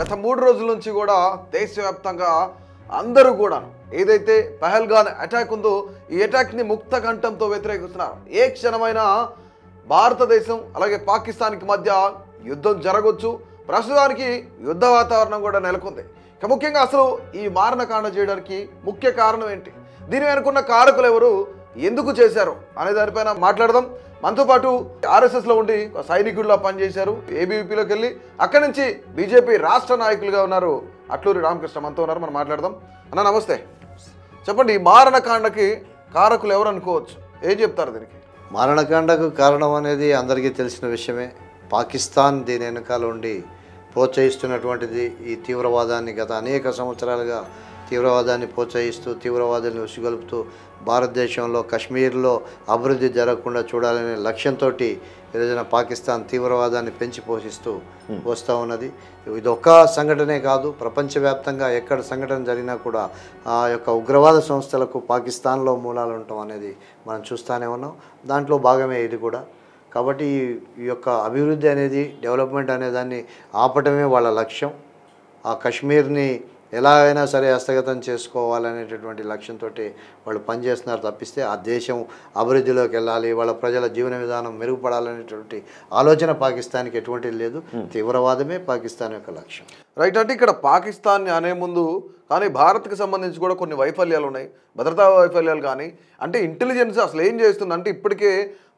గత 3 రోజుల నుంచి కూడా దేశవ్యాప్తంగా అందరూ కూడా ఏదైతే పహల్గాన్ అటాక్ ఉందో ఈ అటాక్ని ముక్త కంఠంతో వ్యతిరేకిస్తున్నారు. ఏ క్షణమైనా భారతదేశం అలాగే పాకిస్తాన్కి మధ్య యుద్ధం జరగవచ్చు. ప్రస్తుతానికి యుద్ధ వాతావరణం కూడా నెలకొంది. ముఖ్యంగా అసలు ఈ మారణకాండ చేయడానికి ముఖ్య కారణం ఏంటి, దీని వెనుకున్న కారకులు ఎవరు, ఎందుకు చేశారు అనే దానిపైన మాట్లాడదాం. మనతో పాటు ఆర్ఎస్ఎస్లో ఉండి సైనికుడిలా పనిచేశారు, ఏబీవీపీలోకి వెళ్ళి అక్కడి నుంచి బీజేపీ రాష్ట్ర నాయకులుగా ఉన్నారు అట్లూరి రామకృష్ణ మనతో ఉన్నారు. మనం మాట్లాడదాం. అన్న నమస్తే, చెప్పండి ఈ మారణకాండకి కారకులు ఎవరు అనుకోవచ్చు, ఏం చెప్తారు దీనికి? మారణకాండకు కారణం అనేది అందరికీ తెలిసిన విషయమే. పాకిస్తాన్ దీని వెనకాల ఉండి ప్రోత్సహిస్తున్నటువంటిది ఈ తీవ్రవాదాన్ని. గత అనేక సంవత్సరాలుగా తీవ్రవాదాన్ని ప్రోత్సహిస్తూ తీవ్రవాదాన్ని ఉసిగొలుపుతూ భారతదేశంలో కశ్మీర్లో అభివృద్ధి జరగకుండా చూడాలనే లక్ష్యంతో ఈరోజున పాకిస్తాన్ తీవ్రవాదాన్ని పెంచి పోషిస్తూ వస్తూ ఉన్నది. ఇది ఒక్క సంఘటనే కాదు, ప్రపంచవ్యాప్తంగా ఎక్కడ సంఘటన జరిగినా కూడా ఆ యొక్క ఉగ్రవాద సంస్థలకు పాకిస్తాన్లో మూలాలు ఉండటం అనేది మనం చూస్తూనే ఉన్నాం. దాంట్లో భాగమే ఇది కూడా. కాబట్టి ఈ యొక్క అభివృద్ధి అనేది, డెవలప్మెంట్ అనే దాన్ని ఆపటమే వాళ్ళ లక్ష్యం. ఆ కశ్మీర్ని ఎలా అయినా సరే హస్తగతం చేసుకోవాలనేటటువంటి లక్ష్యంతో వాళ్ళు పనిచేస్తున్నారు తప్పిస్తే ఆ దేశం అభివృద్ధిలోకి వెళ్ళాలి, వాళ్ళ ప్రజల జీవన విధానం మెరుగుపడాలనేటువంటి ఆలోచన పాకిస్తాన్కి ఎటువంటిది లేదు. తీవ్రవాదమే పాకిస్తాన్ యొక్క లక్ష్యం. రైట్. అంటే ఇక్కడ పాకిస్తాన్ అనే ముందు కానీ భారత్కి సంబంధించి కూడా కొన్ని వైఫల్యాలు ఉన్నాయి, భద్రతా వైఫల్యాలు. కానీ అంటే ఇంటెలిజెన్స్ అసలు ఏం చేస్తుంది అంటే ఇప్పటికే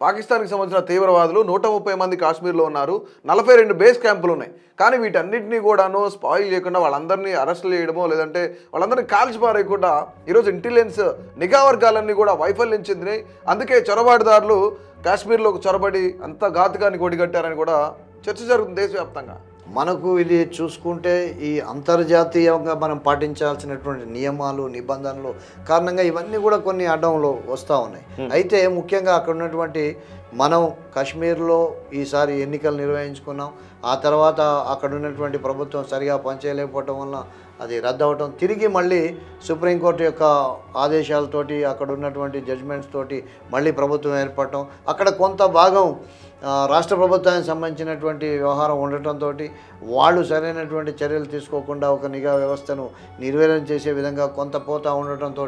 పాకిస్తాన్కి సంబంధించిన తీవ్రవాదులు 130 మంది కాశ్మీర్లో ఉన్నారు, 42 బేస్ క్యాంపులు ఉన్నాయి. కానీ వీటన్నిటినీ కూడాను స్పాయిల్ చేయకుండా వాళ్ళందరినీ అరెస్టులు చేయడమో లేదంటే వాళ్ళందరినీ కాల్చిపారేయకుండా ఈరోజు ఇంటెలిజెన్స్ నిఘా వర్గాలన్నీ కూడా వైఫల్యం చెందినాయి. అందుకే చొరబాటుదారులు కాశ్మీర్లోకి చొరబడి అంత ఘాతుకాన్ని కొడిగట్టారని కూడా చర్చ జరుగుతుంది దేశవ్యాప్తంగా. మనకు ఇది చూసుకుంటే ఈ అంతర్జాతీయంగా మనం పాటించాల్సినటువంటి నియమాలు నిబంధనలు కారణంగా ఇవన్నీ కూడా కొన్ని అడ్డంలో వస్తూ ఉన్నాయి. అయితే ముఖ్యంగా అక్కడ ఉన్నటువంటి మనం కాశ్మీర్లో ఈసారి ఎన్నికలు నిర్వహించుకున్నాం. ఆ తర్వాత అక్కడ ఉన్నటువంటి ప్రభుత్వం సరిగా పనిచేయలేకపోవటం వల్ల అది రద్దు అవ్వటం, తిరిగి మళ్ళీ సుప్రీంకోర్టు యొక్క ఆదేశాలతోటి అక్కడ ఉన్నటువంటి జడ్జిమెంట్స్ తోటి మళ్ళీ ప్రభుత్వం ఏర్పడటం, అక్కడ కొంత భాగం రాష్ట్ర ప్రభుత్వానికి సంబంధించినటువంటి వ్యవహారం ఉండటంతో వాళ్ళు సరైనటువంటి చర్యలు తీసుకోకుండా ఒక నిఘా వ్యవస్థను నిర్వీర్యం చేసే విధంగా కొంత పోతా ఉండటంతో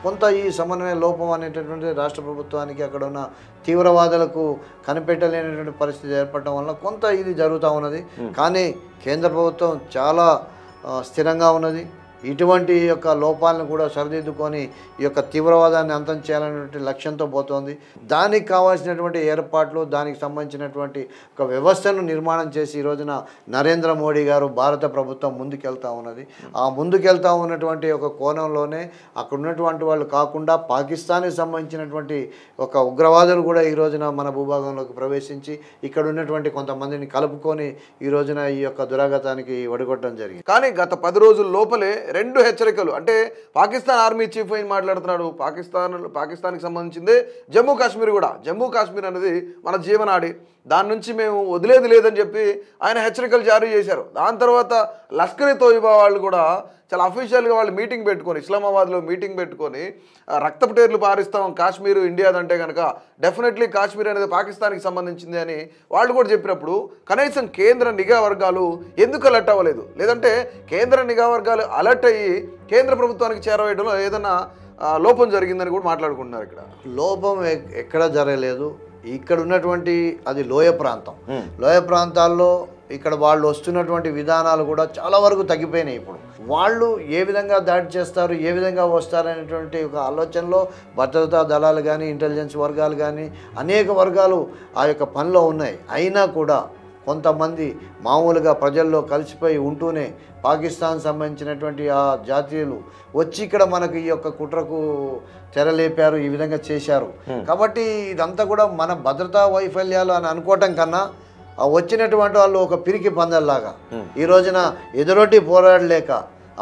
కొంత ఈ సమన్వయ లోపం అనేటటువంటి రాష్ట్ర ప్రభుత్వానికి అక్కడ ఉన్న తీవ్రవాదులకు కనిపెట్టలేనటువంటి పరిస్థితి ఏర్పడటం వల్ల కొంత ఇది జరుగుతూ ఉన్నది. కానీ కేంద్ర ప్రభుత్వం చాలా స్థిరంగా ఉన్నది. ఇటువంటి యొక్క లోపాలను కూడా సరిదిద్దుకొని ఈ యొక్క తీవ్రవాదాన్ని అంతం చేయాలనేటువంటి లక్ష్యంతో పోతోంది. దానికి కావాల్సినటువంటి ఏర్పాట్లు, దానికి సంబంధించినటువంటి ఒక వ్యవస్థను నిర్మాణం చేసి ఈ రోజున నరేంద్ర మోడీ గారు భారత ప్రభుత్వం ముందుకెళ్తూ ఉన్నది. ఆ ముందుకెళ్తూ ఉన్నటువంటి ఒక కోణంలోనే అక్కడ ఉన్నటువంటి వాళ్ళు కాకుండా పాకిస్తాన్కి సంబంధించినటువంటి ఒక ఉగ్రవాదులు కూడా ఈ రోజున మన భూభాగంలోకి ప్రవేశించి ఇక్కడ ఉన్నటువంటి కొంతమందిని కలుపుకొని ఈ రోజున ఈ యొక్క దురాగతానికి ఒడిగొట్టడం జరిగింది. కానీ గత 10 రోజుల లోపలే 2 హెచ్చరికలు. అంటే పాకిస్తాన్ ఆర్మీ చీఫ్ ఏం మాట్లాడుతున్నాడు, పాకిస్తాన్కి సంబంధించింది జమ్మూ కాశ్మీర్ కూడా. జమ్మూ కాశ్మీర్ అనేది మన జీవనాడి, దాని నుంచి మేము వదిలేది లేదని చెప్పి ఆయన హెచ్చరికలు జారీ చేశారు. దాని తర్వాత లష్కర్-e తోయిబా వాళ్ళు కూడా చాలా అఫీషియల్గా వాళ్ళు మీటింగ్ పెట్టుకొని, ఇస్లామాబాద్లో మీటింగ్ పెట్టుకొని రక్తపు టేర్లు పారిస్తాం కాశ్మీర్ ఇండియాదంటే కనుక డెఫినెట్లీ కాశ్మీర్ అనేది పాకిస్తాన్కి సంబంధించింది అని వాళ్ళు కూడా చెప్పినప్పుడు కనీసం కేంద్ర నిఘా వర్గాలు ఎందుకు అలర్ట్ అవ్వలేదు? లేదంటే కేంద్ర నిఘా వర్గాలు అలర్ట్ అయ్యి కేంద్ర ప్రభుత్వానికి చేరవేయడంలో ఏదైనా లోపం జరిగిందని కూడా మాట్లాడుకుంటున్నారు. ఇక్కడ లోపం ఎక్కడ జరగలేదు. ఇక్కడ ఉన్నటువంటి అది లోయ ప్రాంతం, లోయ ప్రాంతాల్లో ఇక్కడ వాళ్ళు వస్తున్నటువంటి విధానాలు కూడా చాలా వరకు తగ్గిపోయినాయి. ఇప్పుడు వాళ్ళు ఏ విధంగా దాడి చేస్తారు, ఏ విధంగా వస్తారనేటువంటి ఒక ఆలోచనలో భద్రతా దళాలు కానీ ఇంటెలిజెన్స్ వర్గాలు కానీ అనేక వర్గాలు ఆ యొక్క పనిలో ఉన్నాయి. అయినా కూడా కొంతమంది మామూలుగా ప్రజల్లో కలిసిపోయి ఉంటూనే పాకిస్తాన్ సంబంధించినటువంటి ఆ జాతీయులు వచ్చి ఇక్కడ మనకు ఈ యొక్క కుట్రకు తెరలేపారు, ఈ విధంగా చేశారు. కాబట్టి ఇదంతా కూడా మన భద్రతా వైఫల్యాలు అని అనుకోవటం కన్నా వచ్చినటువంటి వాళ్ళు ఒక పిరికి పందల్లాగా ఈ రోజున ఎదురొట్టి పోరాడలేక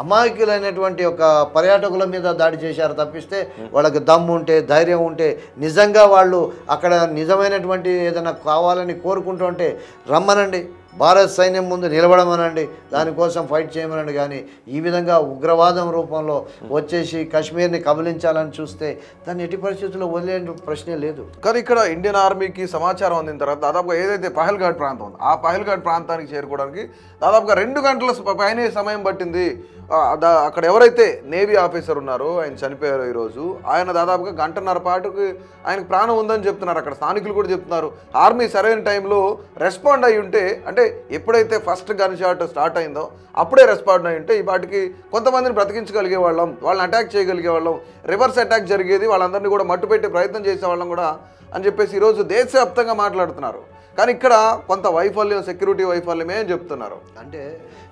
అమాయకులైనటువంటి ఒక పర్యాటకుల మీద దాడి చేశారు తప్పిస్తే వాళ్ళకి దమ్ము ఉంటే, ధైర్యం ఉంటే, నిజంగా వాళ్ళు అక్కడ నిజమైనటువంటి ఏదైనా కావాలని కోరుకుంటూ ఉంటే రమ్మనండి, భారత సైన్యం ముందు నిలబడమనండి, దానికోసం ఫైట్ చేయమనండి. కానీ ఈ విధంగా ఉగ్రవాదం రూపంలో వచ్చేసి కాశ్మీర్ని కబలించాలని చూస్తే దాన్ని ఎట్టి పరిస్థితుల్లో వదిలే ప్రశ్నే లేదు. కానీ ఇక్కడ ఇండియన్ ఆర్మీకి సమాచారం అందిన తర్వాత దాదాపుగా ఏదైతే పహల్ఘాట్ ప్రాంతం ఉందో ఆ పహల్ఘాట్ ప్రాంతానికి చేరుకోవడానికి దాదాపుగా 2 గంటల పైనే సమయం పట్టింది. అక్కడ ఎవరైతే నేవీ ఆఫీసర్ ఉన్నారో ఆయన చనిపోయారో ఈరోజు, ఆయన దాదాపుగా 1.5 పాటుకి ఆయనకు ప్రాణం ఉందని చెప్తున్నారు. అక్కడ స్థానికులు కూడా చెప్తున్నారు. ఆర్మీ సరైన టైంలో రెస్పాండ్ అయ్యి ఉంటే, అంటే ఎప్పుడైతే ఫస్ట్ గన్ షాట్ స్టార్ట్ అయిందో అప్పుడే రెస్పాండ్ అయ్యి ఉంటే ఈ పాటికి కొంతమందిని బ్రతికించగలిగే వాళ్ళం, వాళ్ళని అటాక్ చేయగలిగే వాళ్ళం, రివర్స్ అటాక్ జరిగేది, వాళ్ళందరినీ కూడా మట్టు పెట్టే ప్రయత్నం చేసేవాళ్ళం కూడా అని చెప్పేసి ఈరోజు దేశవ్యాప్తంగా మాట్లాడుతున్నారు. కానీ ఇక్కడ కొంత వైఫల్యం, సెక్యూరిటీ వైఫల్యమే అని చెప్తున్నారు. అంటే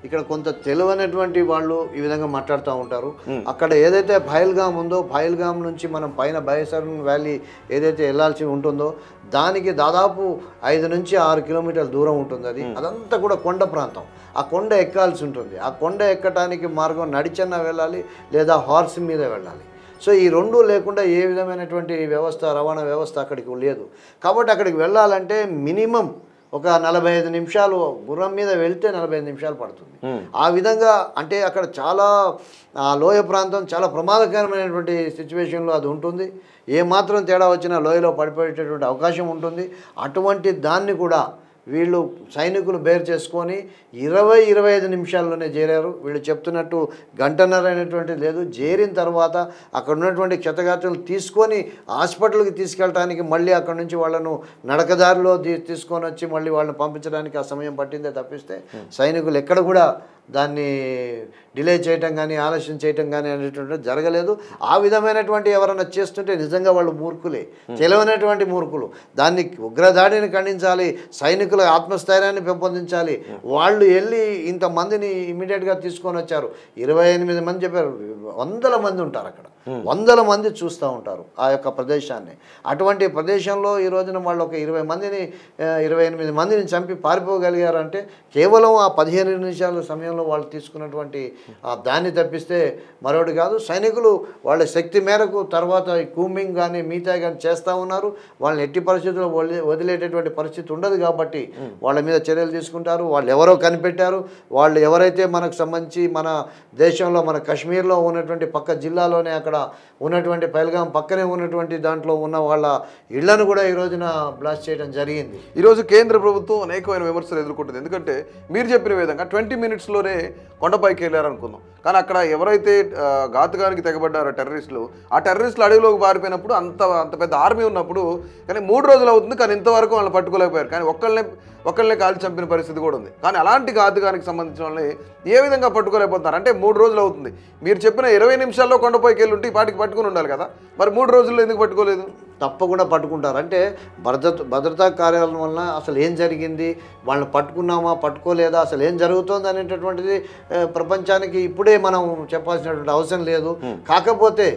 ఇక్కడ కొంత తెలివైనటువంటి వాళ్ళు ఈ విధంగా మాట్లాడుతూ ఉంటారు. అక్కడ ఏదైతే పహల్గామ్ ఉందో, పహల్గామ్ నుంచి మనం పైన బైసరన్ వ్యాలీ ఏదైతే వెళ్ళాల్సి ఉంటుందో దానికి దాదాపు 5 నుంచి 6 కిలోమీటర్ల దూరం ఉంటుంది. అదంతా కూడా కొండ ప్రాంతం. ఆ కొండ ఎక్కాల్సి ఉంటుంది. ఆ కొండ ఎక్కడానికి మార్గం నడిచన్నా వెళ్ళాలి, లేదా హార్స్ మీద వెళ్ళాలి. సో ఈ 2 లేకుండా ఏ విధమైనటువంటి వ్యవస్థ, రవాణా వ్యవస్థ అక్కడికి లేదు. కాబట్టి అక్కడికి వెళ్ళాలంటే మినిమం ఒక 45 నిమిషాలు, గుర్రం మీద వెళ్తే 45 నిమిషాలు పడుతుంది. ఆ విధంగా అంటే అక్కడ చాలా లోయ ప్రాంతం చాలా ప్రమాదకరమైనటువంటి సిచ్యువేషన్లో అది ఉంటుంది. ఏమాత్రం తేడా వచ్చినా లోయలో పడిపోయేటటువంటి అవకాశం ఉంటుంది. అటువంటి దాన్ని కూడా వీళ్ళు సైనికులు బేర్ చేసుకొని 20-25 నిమిషాల్లోనే చేరారు. వీళ్ళు చెప్తున్నట్టు గంటన్నర అయినటువంటిది లేదు. చేరిన తర్వాత అక్కడ ఉన్నటువంటి క్షతగాత్రులు తీసుకొని హాస్పిటల్కి తీసుకెళ్ళడానికి మళ్ళీ అక్కడ నుంచి వాళ్ళను నడకదారిలో తీసుకొని వచ్చి మళ్ళీ వాళ్ళని పంపించడానికి ఆ సమయం పట్టిందే తప్పిస్తే సైనికులు ఎక్కడ కూడా దాన్ని డిలే చేయటం కానీ ఆలస్యం చేయటం కానీ అనేటువంటిది జరగలేదు. ఆ విధమైనటువంటి ఎవరైనా చేస్తుంటే నిజంగా వాళ్ళు మూర్ఖులే, తెలివైనటువంటి మూర్ఖులు. దాన్ని ఉగ్రదాడిని ఖండించాలి, సైనికుల ఆత్మస్థైర్యాన్ని పెంపొందించాలి. వాళ్ళు వెళ్ళి ఇంతమందిని ఇమీడియట్గా తీసుకొని వచ్చారు. 28 మంది చెప్పారు. 100 మంది ఉంటారు అక్కడ, 100 మంది చూస్తూ ఉంటారు ఆ యొక్క ప్రదేశాన్ని. అటువంటి ప్రదేశంలో ఈ రోజున వాళ్ళు ఒక 28 మందిని చంపి పారిపోగలిగారంటే కేవలం ఆ 15 నిమిషాల సమయంలో వాళ్ళు తీసుకున్నటువంటి దాన్ని తప్పిస్తే మరొకటి కాదు. సైనికులు వాళ్ళ శక్తి మేరకు తర్వాత కూంబింగ్ కానీ మిగతా కానీ చేస్తూ ఉన్నారు. వాళ్ళని ఎట్టి పరిస్థితుల్లో వదిలేటటువంటి పరిస్థితి ఉండదు. కాబట్టి వాళ్ళ మీద చర్యలు తీసుకుంటారు. వాళ్ళు ఎవరో కనిపెట్టారు. వాళ్ళు ఎవరైతే మనకు సంబంధించి మన దేశంలో, మన కాశ్మీర్లో ఉన్నటువంటి పక్క జిల్లాలోనే అక్కడ ఉన్నటువంటి పహల్గామ్ పక్కనే ఉన్నటువంటి దాంట్లో ఉన్న వాళ్ళ ఇళ్లను కూడా ఈ రోజున బ్లాస్ట్ చేయడం జరిగింది. ఈరోజు కేంద్ర ప్రభుత్వం అనేకమైన విమర్శలు ఎదుర్కొంటుంది. ఎందుకంటే మీరు చెప్పిన విధంగా 20 మినిట్స్లోనే కొండపైకి వెళ్ళారనుకుందాం. కానీ అక్కడ ఎవరైతే ఘాతుకానికి తెగబడ్డారో టెర్రరిస్టులు, ఆ టెర్రరిస్టులు అడవిలోకి పారిపోయినప్పుడు అంత పెద్ద ఆర్మీ ఉన్నప్పుడు కానీ 3 రోజులు అవుతుంది. కానీ ఇంతవరకు వాళ్ళని పట్టుకోలేకపోయారు. కానీ ఒక్కళ్ళనే కాల్చి చంపిన పరిస్థితి కూడా ఉంది. కానీ అలాంటి ఘాతుకానికి సంబంధించిన వాళ్ళని ఏ విధంగా పట్టుకోలేకపోతున్నారు అంటే 3 రోజులు అవుతుంది. మీరు చెప్పిన 20 నిమిషాల్లో కొండపైకి వెళ్ళి ఉంటే ఈ పాటికి పట్టుకుని ఉండాలి కదా, మరి 3 రోజుల్లో ఎందుకు పట్టుకోలేదు? తప్పకుండా పట్టుకుంటారు. అంటే భద్రతా కార్యాలయం వలన అసలు ఏం జరిగింది, వాళ్ళని పట్టుకున్నామా పట్టుకోలేదా, అసలు ఏం జరుగుతుంది అనేటటువంటిది ప్రపంచానికి ఇప్పుడే మనం చెప్పాల్సినటువంటి అవసరం లేదు. కాకపోతే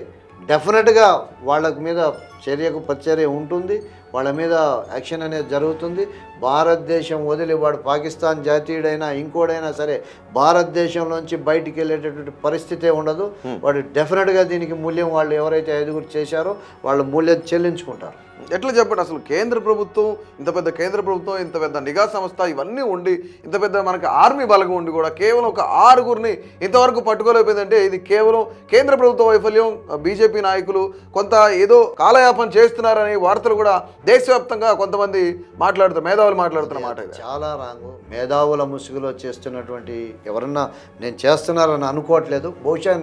డెఫినెట్గా వాళ్ళ మీద చర్యకు ప్రతిచర్య ఉంటుంది. వాళ్ళ మీద యాక్షన్ అనేది జరుగుతుంది. భారతదేశం వదిలి వాడు పాకిస్తాన్ జాతీయుడైనా ఇంకోడైనా సరే భారతదేశంలోంచి బయటికి వెళ్ళేటటువంటి పరిస్థితే ఉండదు. వాడు డెఫినెట్గా దీనికి మూల్యం వాళ్ళు ఎవరైతే 5గురు చేశారో వాళ్ళు మూల్యం చెల్లించుకుంటారు. ఎట్లా చెప్పండి, అసలు కేంద్ర ప్రభుత్వం, ఇంత పెద్ద కేంద్ర ప్రభుత్వం, ఇంత పెద్ద నిఘా సంస్థ ఇవన్నీ ఉండి, ఇంత పెద్ద మనకి ఆర్మీ బలగం ఉండి కూడా కేవలం ఒక 6గురిని ఇంతవరకు పట్టుకోలేకపోయిందంటే ఇది కేవలం కేంద్ర ప్రభుత్వ వైఫల్యం. బీజేపీ నాయకులు కొంత ఏదో కాలయాపన చేస్తున్నారనే వార్తలు కూడా దేశవ్యాప్తంగా కొంతమంది మేధావులు మాట్లాడుతున్న మాట. చాలా రాంగు. మేధావుల ముసుగులో చేస్తున్నటువంటి ఎవరన్నా నేను చేస్తున్నారని అనుకోవట్లేదు. బహుశా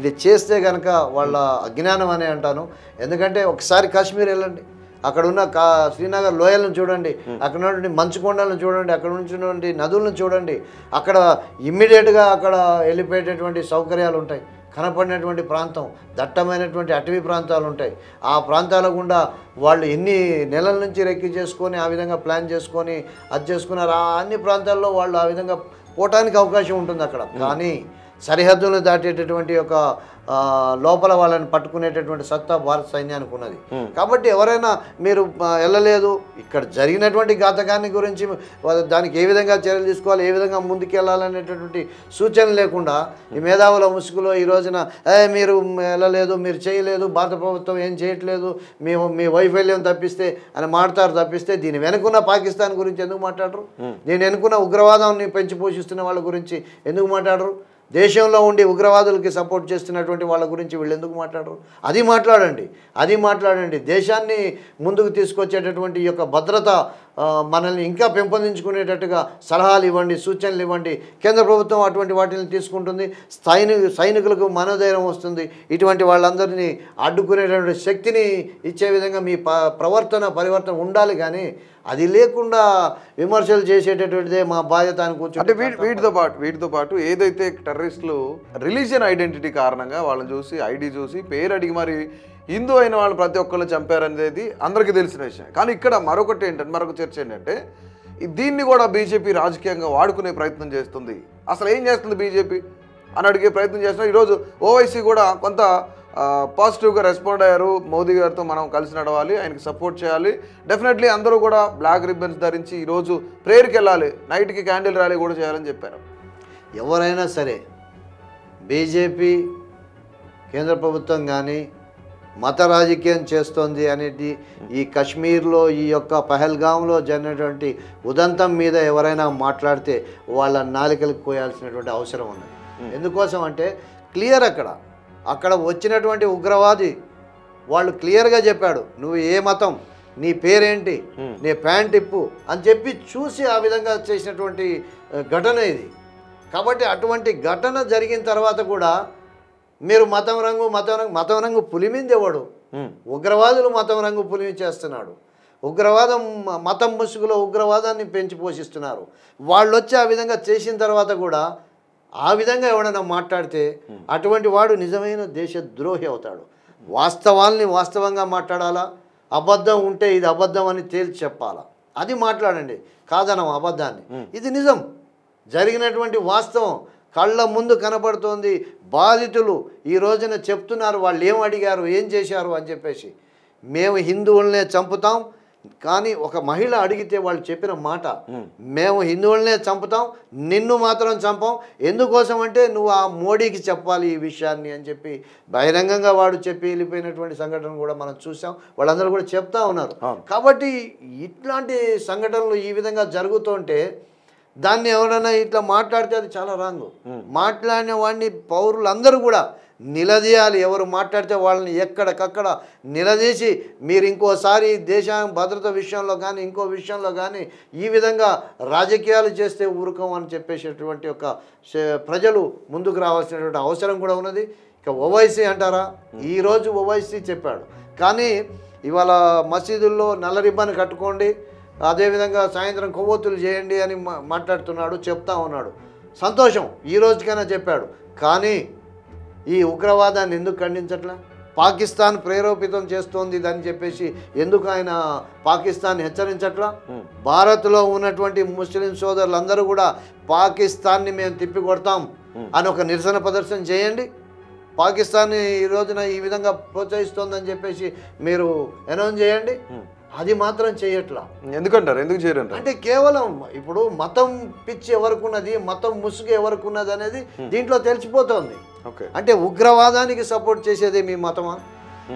ఇది చేస్తే కనుక వాళ్ళ అజ్ఞానం అనే అంటాను. ఎందుకంటే ఒకసారి కాశ్మీర్ వెళ్ళండి, అక్కడ ఉన్న శ్రీనగర్ లోయలను చూడండి, అక్కడ ఉన్నటువంటి మంచు కొండలను చూడండి, అక్కడ ఉన్నటువంటి నదులను చూడండి. అక్కడ ఇమ్మీడియట్గా అక్కడ వెళ్ళిపోయేటటువంటి సౌకర్యాలు ఉంటాయి. కనపడినటువంటి ప్రాంతం, దట్టమైనటువంటి అటవీ ప్రాంతాలు ఉంటాయి. ఆ ప్రాంతాల గుండా వాళ్ళు ఎన్ని నెలల నుంచి రెక్కి చేసుకొని ఆ విధంగా ప్లాన్ చేసుకొని అది చేసుకున్నారు. ఆ అన్ని ప్రాంతాల్లో వాళ్ళు ఆ విధంగా పోవటానికి అవకాశం ఉంటుంది అక్కడ. కానీ సరిహద్దులను దాటేటటువంటి ఒక లోపల వాళ్ళని పట్టుకునేటటువంటి సత్తా భారత సైన్యానికి ఉన్నది. కాబట్టి ఎవరైనా మీరు వెళ్ళలేదు, ఇక్కడ జరిగినటువంటి ఘాతకాన్ని గురించి దానికి ఏ విధంగా చర్యలు తీసుకోవాలి, ఏ విధంగా ముందుకెళ్ళాలనేటటువంటి సూచన లేకుండా ఈ మేధావుల ముసుగులో ఈ రోజున మీరు వెళ్ళలేదు, మీరు చేయలేదు, భారత ప్రభుత్వం ఏం చేయట్లేదు, మీ వైఫల్యం తప్పిస్తే అని మాట్లాడతారు తప్పిస్తే దీని వెనుకున్న పాకిస్తాన్ గురించి ఎందుకు మాట్లాడరు? దీని వెనుకున్న ఉగ్రవాదాన్ని పెంచి పోషిస్తున్న వాళ్ళ గురించి ఎందుకు మాట్లాడరు? దేశంలో ఉండి ఉగ్రవాదులకి సపోర్ట్ చేస్తున్నటువంటి వాళ్ళ గురించి వీళ్ళు ఎందుకు మాట్లాడరు? అది మాట్లాడండి. దేశాన్ని ముందుకు తీసుకొచ్చేటటువంటి ఈ యొక్క భద్రత మనల్ని ఇంకా పెంపొందించుకునేటట్టుగా సలహాలు ఇవ్వండి, సూచనలు ఇవ్వండి. కేంద్ర ప్రభుత్వం అటువంటి వాటిని తీసుకుంటుంది. సైనికులకు మనోధైర్యం వస్తుంది. ఇటువంటి వాళ్ళందరినీ అడ్డుకునేటటువంటి శక్తిని ఇచ్చే విధంగా మీ పరివర్తన ఉండాలి. కానీ అది లేకుండా విమర్శలు చేసేటటువంటిదే మా బాధ్యత అని కూర్చో. అంటే వీటితో పాటు ఏదైతే టెర్రరిస్టులు రిలీజియన్ ఐడెంటిటీ కారణంగా వాళ్ళని చూసి ఐడి చూసి పేరు అడిగి మరి హిందూ అయిన వాళ్ళు ప్రతి ఒక్కళ్ళు చంపారనేది అందరికీ తెలిసిన విషయం. కానీ ఇక్కడ మరొక చర్చ ఏంటంటే దీన్ని కూడా బీజేపీ రాజకీయంగా వాడుకునే ప్రయత్నం చేస్తుంది. అసలు ఏం చేస్తుంది బీజేపీ అని అడిగే ప్రయత్నం చేస్తున్నారు. ఈరోజు ఓవైసీ కూడా కొంత పాజిటివ్గా రెస్పాండ్ అయ్యారు. మోదీ గారితో మనం కలిసి నడవాలి, ఆయనకి సపోర్ట్ చేయాలి, డెఫినెట్లీ అందరూ కూడా బ్లాక్ రిబ్బన్స్ ధరించి ఈరోజు ప్రేయర్కి వెళ్ళాలి, నైట్కి క్యాండిల్ ర్యాలీ కూడా చేయాలని చెప్పారు. ఎవరైనా సరే బీజేపీ కేంద్ర ప్రభుత్వం కానీ మత రాజకీయం చేస్తోంది అనేది ఈ కశ్మీర్లో ఈ యొక్క పహల్గాంలో జరిగినటువంటి ఉదంతం మీద ఎవరైనా మాట్లాడితే వాళ్ళ నాలికలకు కోయాల్సినటువంటి అవసరం ఉన్నది. ఎందుకోసం అంటే క్లియర్ అక్కడ వచ్చినటువంటి ఉగ్రవాది వాళ్ళు క్లియర్గా చెప్పాడు, నువ్వు ఏ మతం, నీ పేరేంటి, నీ ప్యాంట్ ఇప్పు అని చెప్పి చూసి ఆ విధంగా చేసినటువంటి ఘటన ఇది. కాబట్టి అటువంటి ఘటన జరిగిన తర్వాత కూడా మీరు మతం రంగు పులిమిందేవాడు, ఉగ్రవాదులు మతం రంగు పులిమి చేస్తున్నాడు, ఉగ్రవాదం మతం ముసుగులో ఉగ్రవాదాన్ని పెంచి పోషిస్తున్నారు. వాళ్ళు వచ్చి ఆ విధంగా చేసిన తర్వాత కూడా ఆ విధంగా ఎవడైనా మాట్లాడితే అటువంటి వాడు నిజమైన దేశద్రోహి అవుతాడు. వాస్తవాల్ని వాస్తవంగా మాట్లాడాలా, అబద్ధం ఉంటే ఇది అబద్ధం అని తేల్చి చెప్పాలా, అది మాట్లాడండి. కాదనం అబద్ధాన్ని, ఇది నిజం, జరిగినటువంటి వాస్తవం కళ్ళ ముందు కనబడుతోంది. బాధితులు ఈ రోజున చెప్తున్నారు వాళ్ళు ఏం అడిగారు, ఏం చేశారు అని చెప్పేసి. మేము హిందువులనే చంపుతాం, కానీ ఒక మహిళ అడిగితే వాళ్ళు చెప్పిన మాట, మేము హిందువులనే చంపుతాం, నిన్ను మాత్రం చంపాం, ఎందుకోసం అంటే నువ్వు ఆ మోడీకి చెప్పాలి ఈ విషయాన్ని అని చెప్పి బహిరంగంగా వాడు చెప్పి వెళ్ళిపోయినటువంటి సంఘటన కూడా మనం చూసాం. వాళ్ళందరూ కూడా చెప్తా ఉన్నారు. కాబట్టి ఇట్లాంటి సంఘటనలు ఈ విధంగా జరుగుతుంటే దాన్ని ఎవరైనా ఇట్లా మాట్లాడితే అది చాలా రాంగ్. మాట్లాడిన వాడిని పౌరులందరూ కూడా నిలదీయాలి. ఎవరు మాట్లాడితే వాళ్ళని ఎక్కడికక్కడ నిలదీసి మీరు ఇంకోసారి దేశ భద్రత విషయంలో కానీ ఇంకో విషయంలో కానీ ఈ విధంగా రాజకీయాలు చేస్తే ఊరుకోం అని చెప్పేసేటువంటి ఒక ప్రజలు ముందుకు రావాల్సినటువంటి అవసరం కూడా ఉన్నది. ఇక ఓవైసీ అంటారా, ఈరోజు ఓవైసీ చెప్పాడు, కానీ ఇవాళ మసీదుల్లో నల్ల రిబ్బన్ కట్టుకోండి, అదేవిధంగా సాయంత్రం కొవ్వొత్తులు చేయండి అని మాట్లాడుతున్నాడు, చెప్తా ఉన్నాడు. సంతోషం, ఈ రోజుకైనా చెప్పాడు. కానీ ఈ ఉగ్రవాదాన్ని ఎందుకు ఖండించట్లా? పాకిస్తాన్ ప్రేరేపితం చేస్తోంది అని చెప్పేసి ఎందుకు ఆయన పాకిస్తాన్ హెచ్చరించట్లా? భారత్లో ఉన్నటువంటి ముస్లిం సోదరులందరూ కూడా పాకిస్తాన్ని మేము తిప్పికొడతాం అని ఒక నిరసన ప్రదర్శన చేయండి. పాకిస్తాన్ని ఈ రోజున ఈ విధంగా ప్రోత్సహిస్తోందని చెప్పేసి మీరు అనౌన్స్ చేయండి. అది మాత్రం చేయట్లా. ఎందుకంటారు, ఎందుకు చేయరంట అంటే కేవలం ఇప్పుడు మతం పిచ్చి ఎవరికున్నది, మతం ముసుగు ఎవరికున్నది అనేది దీంట్లో తెలిసిపోతుంది. అంటే ఉగ్రవాదానికి సపోర్ట్ చేసేదే మీ మతమా,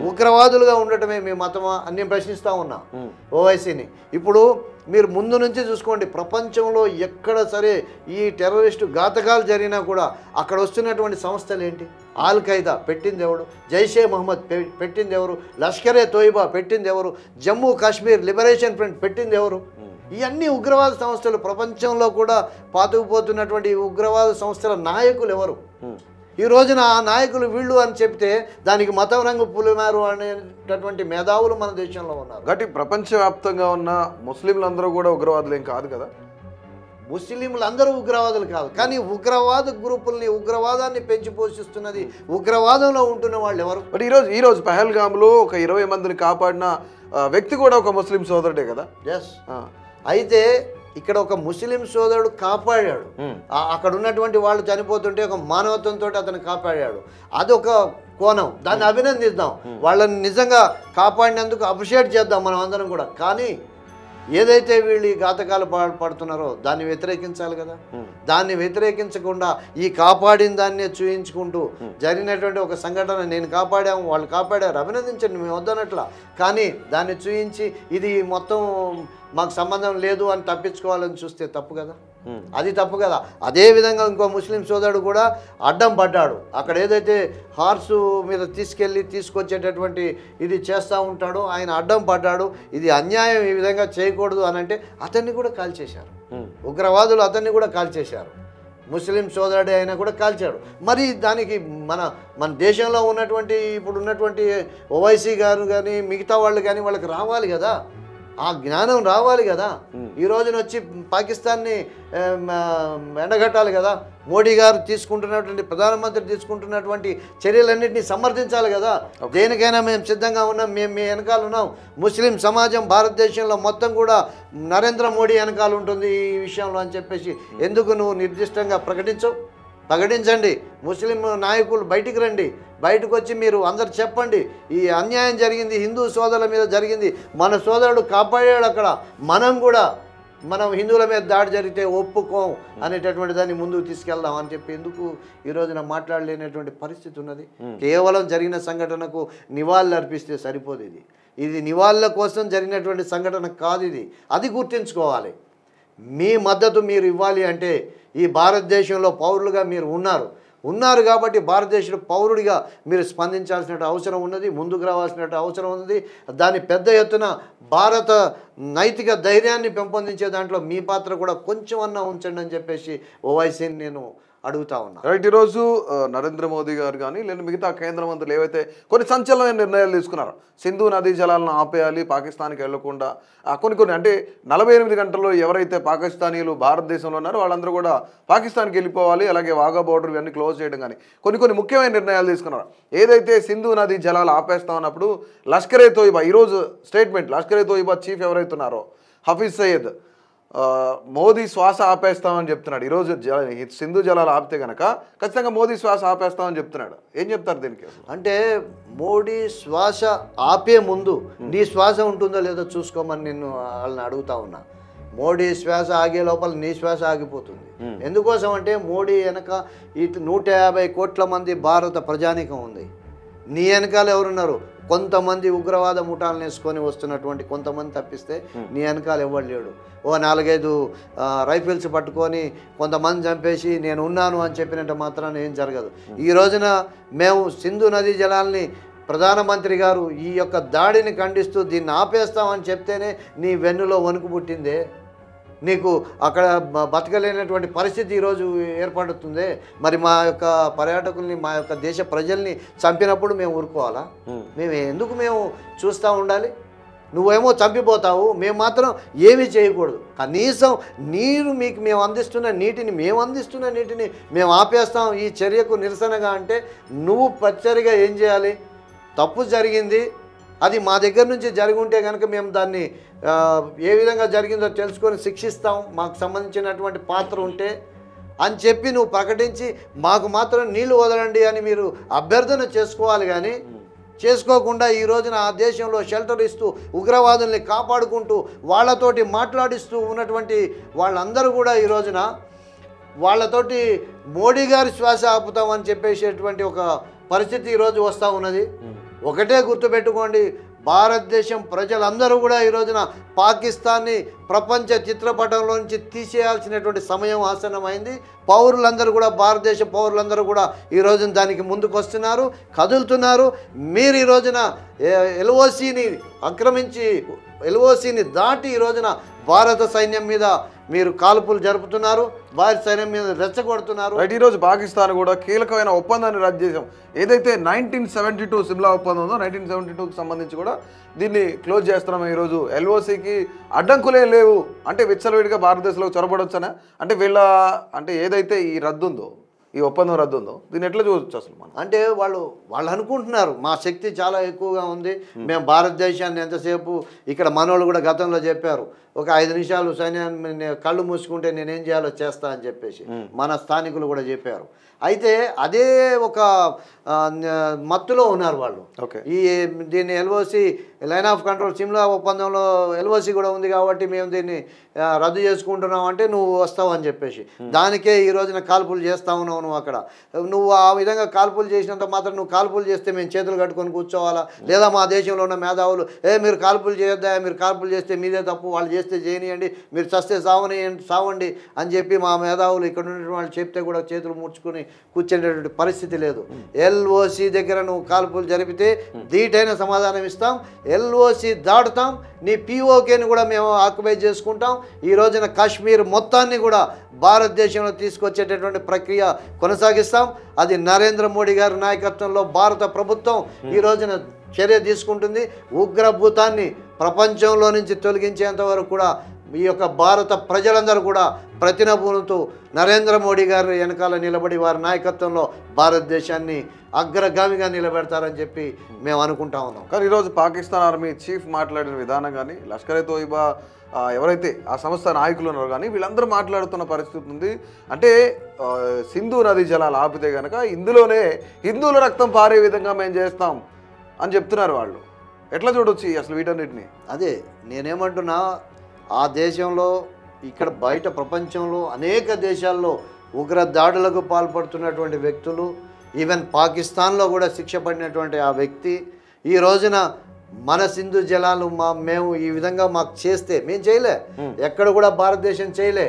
ఉగ్రవాదులుగా ఉండటమే మీ మతమా అని నేను ప్రశ్నిస్తూ ఉన్నా ఓవైసీని. ఇప్పుడు మీరు ముందు నుంచి చూసుకోండి, ప్రపంచంలో ఎక్కడ సరే ఈ టెర్రరిస్టు ఘాతకాలు జరిగినా కూడా అక్కడ వస్తున్నటువంటి సంస్థలు ఏంటి? ఆల్ ఖైదా పెట్టింది ఎవరు? జైషే మహమ్మద్ పెట్టింది ఎవరు? లష్కరే తోయిబా పెట్టింది ఎవరు? జమ్మూ కాశ్మీర్ లిబరేషన్ ఫ్రంట్ పెట్టింది ఎవరు? ఇవన్నీ ఉగ్రవాద సంస్థలు. ప్రపంచంలో కూడా పాతుకుపోతున్నటువంటి ఉగ్రవాద సంస్థల నాయకులు ఎవరు? ఈ రోజున ఆ నాయకులు వీళ్ళు అని చెప్తే దానికి మతం రంగు పులిమారు అనేటటువంటి మేధావులు మన దేశంలో ఉన్నారు. కాబట్టి ప్రపంచవ్యాప్తంగా ఉన్న ముస్లింలందరూ కూడా ఉగ్రవాదులు ఏం కాదు కదా. ముస్లింలందరూ ఉగ్రవాదులు కాదు, కానీ ఉగ్రవాద గ్రూపుల్ని, ఉగ్రవాదాన్ని పెంచి పోషిస్తున్నది ఉగ్రవాదంలో ఉంటున్న వాళ్ళు ఎవరు? బట్ ఈరోజు పహల్గామ్లో ఒక 20 మందిని కాపాడిన వ్యక్తి కూడా ఒక ముస్లిం సోదరుడే కదా. ఎస్. అయితే ఇక్కడ ఒక ముస్లిం సోదరుడు కాపాడాడు, అక్కడ ఉన్నటువంటి వాళ్ళు చనిపోతుంటే ఒక మానవత్వంతో అతను కాపాడాడు. అదొక కోణం, దాన్ని అభినందిద్దాం, వాళ్ళని నిజంగా కాపాడినందుకు అప్రిషియేట్ చేద్దాం మనం అందరం కూడా. కానీ ఏదైతే వీళ్ళు ఈ ఘాతకాలు పడుతున్నారో దాన్ని వ్యతిరేకించాలి కదా. దాన్ని వ్యతిరేకించకుండా ఈ కాపాడిన దాన్నే చూయించుకుంటూ జరిగినటువంటి ఒక సంఘటన, నేను కాపాడాము వాళ్ళు కాపాడారు, అభినందించండి, మేము వద్దనట్లా. కానీ దాన్ని చూయించి ఇది మొత్తం మాకు సంబంధం లేదు అని తప్పించుకోవాలని చూస్తే తప్పు కదా, అది తప్పు కదా. అదేవిధంగా ఇంకో ముస్లిం సోదరుడు కూడా అడ్డం పడ్డాడు. అక్కడ ఏదైతే హార్సు మీద తీసుకొచ్చేటటువంటి ఇది చేస్తూ ఉంటాడో ఆయన అడ్డం పడ్డాడు. ఇది అన్యాయం, ఈ విధంగా చేయకూడదు అని అంటే అతన్ని కూడా కాల్చేశారు. ఉగ్రవాదులు అతన్ని కూడా కాల్చేశారు. ముస్లిం సోదరుడే అయినా కూడా కాల్చాడు. మరి దానికి మన దేశంలో ఉన్నటువంటి ఇప్పుడు ఉన్నటువంటి ఓవైసీ గారు కానీ మిగతా వాళ్ళు కానీ వాళ్ళకి రావాలి కదా, ఆ జ్ఞానం రావాలి కదా. ఈ రోజున వచ్చి పాకిస్తాన్ని ఎండగట్టాలి కదా. మోడీ గారు తీసుకుంటున్నటువంటి, ప్రధానమంత్రి తీసుకుంటున్నటువంటి చర్యలన్నింటినీ సమర్థించాలి కదా. దేనికైనా మేము సిద్ధంగా ఉన్నాం, మేము మీ వెనకాల ఉన్నాం. ముస్లిం సమాజం భారతదేశంలో మొత్తం కూడా నరేంద్ర మోడీ వెనకాల ఉంటుంది ఈ విషయంలో అని చెప్పేసి ఎందుకు నువ్వు నిర్దిష్టంగా ప్రకటించండి. ముస్లిం నాయకులు బయటికి రండి, బయటకు వచ్చి మీరు అందరు చెప్పండి ఈ అన్యాయం జరిగింది, హిందూ సోదరుల మీద జరిగింది, మన సోదరుడు కాపాడాడు. అక్కడ మనం హిందువుల మీద దాడి జరిగితే ఒప్పుకోం అనేటటువంటి దాన్ని ముందుకు తీసుకెళ్దాం అని చెప్పి ఎందుకు ఈ రోజున మాట్లాడలేనటువంటి పరిస్థితి ఉన్నది. కేవలం జరిగిన సంఘటనకు నివాళులు అర్పిస్తే సరిపోదు. ఇది నివాళుల కోసం జరిగినటువంటి సంఘటన కాదు. అది గుర్తుంచుకోవాలి. మీ మద్దతు మీరు ఇవ్వాలి అంటే ఈ భారతదేశంలో పౌరులుగా మీరు ఉన్నారు కాబట్టి భారతదేశ పౌరుడిగా మీరు స్పందించాల్సిన అవసరం ఉన్నది, ముందుకు రావాల్సిన అవసరం ఉన్నది. దాని పెద్ద ఎత్తున భారత నైతిక ధైర్యాన్ని పెంపొందించే దాంట్లో మీ పాత్ర కూడా కొంచెం అన్నా ఉంచండి అని చెప్పేసి ఓవైసీని నేను అడుగుతా ఉన్నా. రైట్, ఈరోజు నరేంద్ర మోదీ గారు కానీ లేదా మిగతా కేంద్ర మంత్రులు ఏవైతే కొన్ని సంచలనమైన నిర్ణయాలు తీసుకున్నారో, సింధు నదీ జలాలను ఆపేయాలి, పాకిస్తాన్కి వెళ్లకుండా కొన్ని అంటే 48 గంటల్లో ఎవరైతే పాకిస్తానీలు భారతదేశంలో ఉన్నారో వాళ్ళందరూ కూడా పాకిస్తాన్కి వెళ్ళిపోవాలి, అలాగే వాఘా బోర్డర్ ఇవన్నీ క్లోజ్ చేయడం కానీ కొన్ని ముఖ్యమైన నిర్ణయాలు తీసుకున్నారు. ఏదైతే సింధు నదీ జలాలు ఆపేస్తామన్నప్పుడు లష్కర్ ఏ తోయిబా ఈరోజు స్టేట్మెంట్, లష్కర్ ఏ తోయిబా చీఫ్ ఎవరైతే ఉన్నారో హఫీజ్ సయ్యద్ మోదీ శ్వాస ఆపేస్తామని చెప్తున్నాడు. ఈరోజు సింధు జలాలు ఆపితే కనుక ఖచ్చితంగా మోదీ శ్వాస ఆపేస్తామని చెప్తున్నాడు. ఏం చెప్తారు దీనికి? అంటే మోడీ శ్వాస ఆపే ముందు నీ శ్వాస ఉంటుందో లేదో చూసుకోమని నేను వాళ్ళని అడుగుతా ఉన్నా. మోడీ శ్వాస ఆగే లోపల నీ శ్వాస ఆగిపోతుంది. ఎందుకోసం అంటే మోడీ వెనక 150 కోట్ల మంది భారత ప్రజానీకం ఉంది. నీ వెనకాల ఎవరున్నారు? కొంతమంది ఉగ్రవాద ముఠాలను వేసుకొని వస్తున్నటువంటి కొంతమంది తప్పిస్తే నీ వెనకాల ఎవరు లేడు. 4-5 రైఫిల్స్ పట్టుకొని కొంతమంది చంపేసి నేను ఉన్నాను అని చెప్పినట్టు మాత్రాన ఏం జరగదు. ఈ రోజున మేము సింధు నదీ జలాల్ని ప్రధానమంత్రి గారు ఈ యొక్క దాడిని ఖండిస్తూ దీన్ని ఆపేస్తామని చెప్తేనే నీ వెన్నులో వణుకు పుట్టిందే. నీకు అక్కడ బతకలేనటువంటి పరిస్థితి ఈరోజు ఏర్పడుతుంది. మరి మా యొక్క పర్యాటకుల్ని, మా యొక్క దేశ ప్రజల్ని చంపినప్పుడు మేము ఊరుకోవాలా? మేము చూస్తూ ఉండాలి? నువ్వేమో చంపిపోతావు, మేము మాత్రం ఏమీ చేయకూడదు. కనీసం మేము అందిస్తున్న నీటిని మేము ఆపేస్తాం ఈ చర్యకు నిరసనగా అంటే నువ్వు పచ్చరిగా ఏం చేయాలి? తప్పు జరిగింది, అది మా దగ్గర నుంచి జరిగి ఉంటే కనుక మేము దాన్ని ఏ విధంగా జరిగిందో తెలుసుకొని శిక్షిస్తాం, మాకు సంబంధించినటువంటి పాత్ర ఉంటే అని చెప్పి నువ్వు ప్రకటించి మాకు మాత్రం నీళ్లు వదలండి అని మీరు అభ్యర్థన చేసుకోవాలి. కానీ చేసుకోకుండా ఈ రోజున ఆ దేశంలో షెల్టర్ ఇస్తూ ఉగ్రవాదుల్ని కాపాడుకుంటూ వాళ్ళతోటి మాట్లాడిస్తూ ఉన్నటువంటి వాళ్ళందరూ కూడా ఈ రోజున వాళ్ళతోటి మోడీ గారి శ్వాస ఆపుతామని చెప్పేసేటువంటి ఒక పరిస్థితి ఈరోజు వస్తూ ఉన్నది. ఒకటే గుర్తుపెట్టుకోండి, భారతదేశం ప్రజలందరూ కూడా ఈ రోజున పాకిస్తాన్ని ప్రపంచ చిత్రపటంలో నుంచి తీసేయాల్సినటువంటి సమయం ఆసన్నమైంది. పౌరులందరూ కూడా, భారతదేశ పౌరులందరూ కూడా ఈ రోజున దానికి ముందుకు వస్తున్నారు, కదులుతున్నారు. మీరు ఈ రోజున ఎల్ఓసిని దాటి ఈ రోజున భారత సైన్యం మీద మీరు కాల్పులు జరుపుతున్నారు, భారత సైన్యం మీద రెచ్చగొడుతున్నారు. రైట్, ఈరోజు పాకిస్తాన్ కూడా కీలకమైన ఒప్పందాన్ని రద్దు చేసాం. ఏదైతే 1972 సిమ్లా ఒప్పందం ఉందో 1972కి సంబంధించి కూడా దీన్ని క్లోజ్ చేస్తున్నాం. ఈరోజు ఎల్ఓసికి అడ్డంకులే లేవు అంటే విచ్చలవిడిగా భారతదేశంలో చొరబడొచ్చనా? అంటే ఏదైతే ఈ రద్దు ఉందో, ఈ ఒప్పందం రద్దు ఉందో దీన్ని ఎట్లా చూడొచ్చు అసలు మనం? అంటే వాళ్ళు అనుకుంటున్నారు మా శక్తి చాలా ఎక్కువగా ఉంది, మేము భారతదేశాన్ని ఎంతసేపు ఇక్కడ మనోళ్ళు కూడా గతంలో చెప్పారు ఒక 5 నిమిషాలు సైన్యాన్ని కళ్ళు మూసుకుంటే నేనేం చేయాలో చేస్తా అని చెప్పేసి మన స్థానికులు కూడా చెప్పారు. అయితే అదే ఒక మత్తులో ఉన్నారు వాళ్ళు. దీన్ని LOC line of control Shimla ఒప్పందంలో ఎల్ఓసి కూడా ఉంది కాబట్టి మేము దీన్ని రద్దు చేసుకుంటున్నాం అంటే నువ్వు వస్తావు అని చెప్పేసి దానికే ఈ రోజున కాల్పులు చేస్తా ఉన్నావు. నువ్వు అక్కడ నువ్వు ఆ విధంగా కాల్పులు చేసినంత మాత్రం నువ్వు కాల్పులు చేస్తే మేము చేతులు కట్టుకొని కూర్చోవాలా? లేదా మా దేశంలో ఉన్న మేధావులు మీరు కాల్పులు చేయొద్దా, మీరు కాల్పులు చేస్తే మీదే తప్పు, వాళ్ళు చేస్తే చేయనియండి, మీరు చస్తే సావండి అని చెప్పి మా మేధావులు ఇక్కడ ఉన్నటువంటి వాళ్ళు చెప్తే కూడా చేతులు ముడుచుకొని కూర్చునేటువంటి పరిస్థితి లేదు. ఎల్ఓసి దగ్గర నువ్వు కాల్పులు జరిపితే ధీటైన సమాధానం ఇస్తాం, ఎల్ఓసి దాటుతాం, నీ పిఓకేని కూడా మేము ఆక్యుపై చేసుకుంటాం. ఈ రోజున కాశ్మీర్ మొత్తాన్ని కూడా భారతదేశంలో తీసుకొచ్చేటటువంటి ప్రక్రియ కొనసాగిస్తాం. అది నరేంద్ర మోడీ గారి నాయకత్వంలో భారత ప్రభుత్వం ఈ రోజున చర్య తీసుకుంటుంది. ఉగ్రభూతాన్ని ప్రపంచంలో నుంచి తొలగించేంత వరకు కూడా ఈ యొక్క భారత ప్రజలందరూ కూడా ప్రతినబూనుతూ నరేంద్ర మోడీ గారు వెనకాల నిలబడి వారి నాయకత్వంలో భారతదేశాన్ని అగ్రగామిగా నిలబెడతారని చెప్పి మేము అనుకుంటా ఉన్నాం. కానీ ఈరోజు పాకిస్తాన్ ఆర్మీ చీఫ్ మాట్లాడిన విధానం కానీ లష్కర్-ఏ తోయిబా ఎవరైతే ఆ సంస్థ నాయకులు ఉన్నారో కానీ వీళ్ళందరూ మాట్లాడుతున్న పరిస్థితి ఉంది. అంటే సింధు నదీ జలాలు ఆపితే కనుక ఇందులోనే హిందువుల రక్తం పారే విధంగా మేము చేస్తాం అని చెప్తున్నారు వాళ్ళు. ఎట్లా చూడొచ్చు అసలు వీటన్నిటిని? అదే నేనేమంటున్నా, ఆ దేశంలో ఇక్కడ బయట ప్రపంచంలో అనేక దేశాల్లో ఉగ్ర దాడులకు పాల్పడుతున్నటువంటి వ్యక్తులు, ఈవెన్ పాకిస్తాన్లో కూడా శిక్ష పడినటువంటి ఆ వ్యక్తి ఈ రోజున మన సింధు జలాలు మేము ఈ విధంగా మాకు చేస్తే మేము చేయలే, ఎక్కడ కూడా భారతదేశం చేయలే.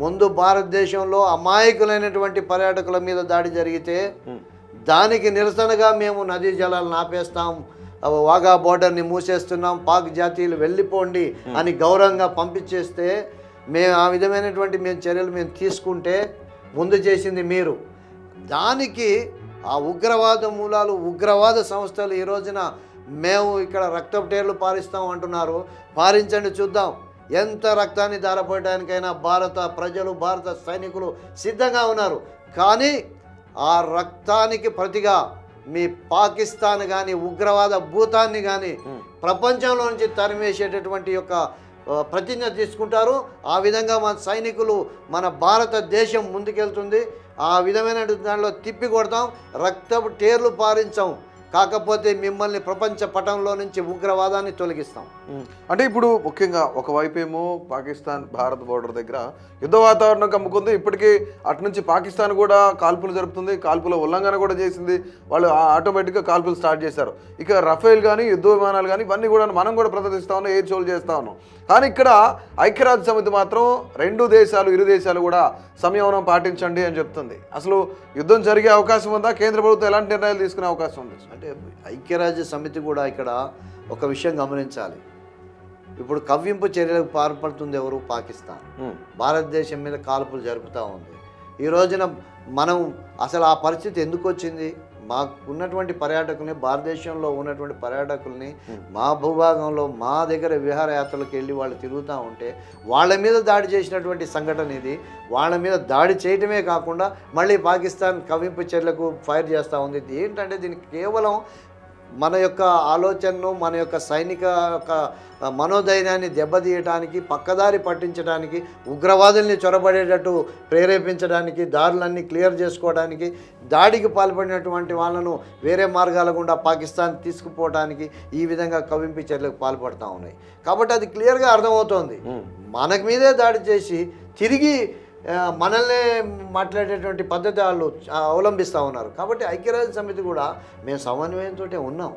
ముందు భారతదేశంలో అమాయకులైనటువంటి పర్యాటకుల మీద దాడి జరిగితే దానికి నిరసనగా మేము నదీ జలాలను ఆపేస్తాం, వాగా బోర్డర్ని మూసేస్తున్నాం, పాక్ జాతీయులు వెళ్ళిపోండి అని గౌరవంగా పంపించేస్తే మేము ఆ విధమైనటువంటి చర్యలు మేము తీసుకుంటే ముందు చేసింది మీరు. దానికి ఆ ఉగ్రవాద మూలాలు ఉగ్రవాద సంస్థలు ఈ రోజున మేము ఇక్కడ రక్తపు టేర్లు పారిస్తాం అంటున్నారు. పారించండి, చూద్దాం. ఎంత రక్తాన్ని ధారపోయడానికైనా భారత ప్రజలు భారత సైనికులు సిద్ధంగా ఉన్నారు. కానీ ఆ రక్తానికి ప్రతిగా మీ పాకిస్తాన్ కానీ ఉగ్రవాద భూతాన్ని కానీ ప్రపంచంలో నుంచి తరిమేసేటటువంటి యొక్క ప్రతిజ్ఞ తీసుకుంటారు. ఆ విధంగా మన సైనికులు మన భారతదేశం ముందుకెళ్తుంది. ఆ విధమైన దానిలో తిప్పి కొడతాం, రక్తపు టేర్లు పారించాం. కాకపోతే మిమ్మల్ని ప్రపంచ పటంలో నుంచి ఉగ్రవాదాన్ని తొలగిస్తాం. అంటే ఇప్పుడు ముఖ్యంగా ఒకవైపు ఏమో పాకిస్తాన్ భారత్ బోర్డర్ దగ్గర యుద్ధ వాతావరణం కమ్ముకుంది. ఇప్పటికీ అటు నుంచి పాకిస్తాన్ కూడా కాల్పులు జరుపుతుంది, కాల్పుల ఉల్లంఘన కూడా చేసింది. వాళ్ళు ఆటోమేటిక్గా కాల్పులు స్టార్ట్ చేశారు. ఇక రఫేల్ కానీ యుద్ధ విమానాలు కానీ ఇవన్నీ కూడా మనం కూడా ప్రదర్శిస్తా ఉన్నాం, ఎయిర్ షోలు చేస్తా ఉన్నాం. కానీ ఇక్కడ ఐక్యరాజ్య సమితి మాత్రం ఇరు దేశాలు కూడా సంయమనం పాటించండి అని చెప్తుంది. అసలు యుద్ధం జరిగే అవకాశం ఉందా? కేంద్ర ప్రభుత్వం ఎలాంటి నిర్ణయాలు తీసుకునే అవకాశం ఉంది? అంటే ఐక్యరాజ్య సమితి కూడా ఇక్కడ ఒక విషయం గమనించాలి. ఇప్పుడు కవ్వింపు చర్యలకు పాల్పడుతుంది ఎవరు? పాకిస్తాన్. భారతదేశం మీద కాల్పులు జరుపుతూ ఉంది. ఈ రోజున మనం అసలు ఆ పరిస్థితి ఎందుకు వచ్చింది? మాకు ఉన్నటువంటి పర్యాటకుల్ని, భారతదేశంలో ఉన్నటువంటి పర్యాటకుల్ని మా భూభాగంలో మా దగ్గర విహారయాత్రలకు వెళ్ళి వాళ్ళు తిరుగుతూ ఉంటే వాళ్ళ మీద దాడి చేసినటువంటి సంఘటన ఇది. వాళ్ళ మీద దాడి చేయటమే కాకుండా మళ్ళీ పాకిస్తాన్ కవ్వింపు చర్యలకు ఫైర్ చేస్తూ ఉంది. ఏంటంటే దీనికి కేవలం మన యొక్క ఆలోచనను, మన యొక్క సైనిక యొక్క మనోధైర్యాన్ని దెబ్బతీయటానికి, పక్కదారి పట్టించడానికి, ఉగ్రవాదుల్ని చొరబడేటట్టు ప్రేరేపించడానికి, దారులన్నీ క్లియర్ చేసుకోవడానికి, దాడికి పాల్పడినటువంటి వాళ్ళను వేరే మార్గాల గుండా పాకిస్తాన్ తీసుకుపోవడానికి ఈ విధంగా కవ్వింపు చర్యలకు పాల్పడుతూ ఉన్నాయి. కాబట్టి అది క్లియర్గా అర్థమవుతోంది. మనకు మీదే దాడి చేసి తిరిగి మనల్నే మాట్లాడేటువంటి పద్ధతి వాళ్ళు అవలంబిస్తూ ఉన్నారు. కాబట్టి ఐక్యరాజ్య సమితి కూడా మేము సమన్వయంతో ఉన్నాం.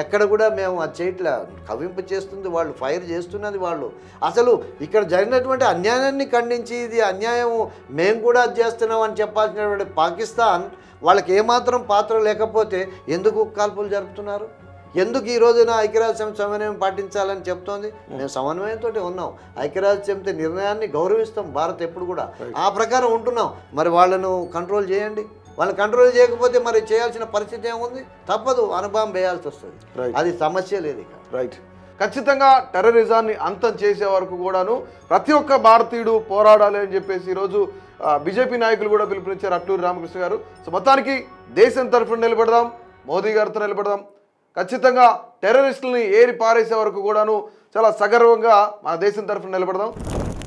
ఎక్కడ కూడా మేము అది చేయట్లే. కవ్వింపు చేస్తుంది వాళ్ళు, ఫైర్ చేస్తున్నది వాళ్ళు. అసలు ఇక్కడ జరిగినటువంటి అన్యాయాన్ని ఖండించి ఇది అన్యాయం మేము కూడా అది చేస్తున్నాం అని చెప్పాల్సినటువంటి పాకిస్తాన్ వాళ్ళకి ఏమాత్రం పాత్ర లేకపోతే ఎందుకు కాల్పులు జరుపుతున్నారు? ఎందుకు ఈ రోజున ఐక్యరాజ్య సమితి సమన్వయం పాటించాలని చెప్తోంది? మేము సమన్వయంతో ఉన్నాం. ఐక్యరాజ్య సమితి నిర్ణయాన్ని గౌరవిస్తాం భారత్ ఎప్పుడు కూడా. ఆ ప్రకారం ఉంటున్నాం. మరి వాళ్ళను కంట్రోల్ చేయండి. వాళ్ళని కంట్రోల్ చేయకపోతే మరి చేయాల్సిన పరిస్థితి ఏముంది? తప్పదు, అణుబాంబు వేయాల్సి వస్తుంది. అది సమస్య లేదు ఇక. రైట్. ఖచ్చితంగా టెర్రరిజాన్ని అంతం చేసే వరకు కూడాను ప్రతి ఒక్క భారతీయుడు పోరాడాలి అని చెప్పేసి ఈరోజు బీజేపీ నాయకులు కూడా పిలుపునిచ్చారు, అట్లూరి రామకృష్ణ గారు. సో మొత్తానికి దేశం తరఫున నిలబడదాం, మోదీ గారితో నిలబడదాం. ఖచ్చితంగా టెర్రరిస్టులని ఏరి పారేసే వరకు కూడాను చాలా సగర్వంగా మన దేశం తరఫున నిలబడదాం.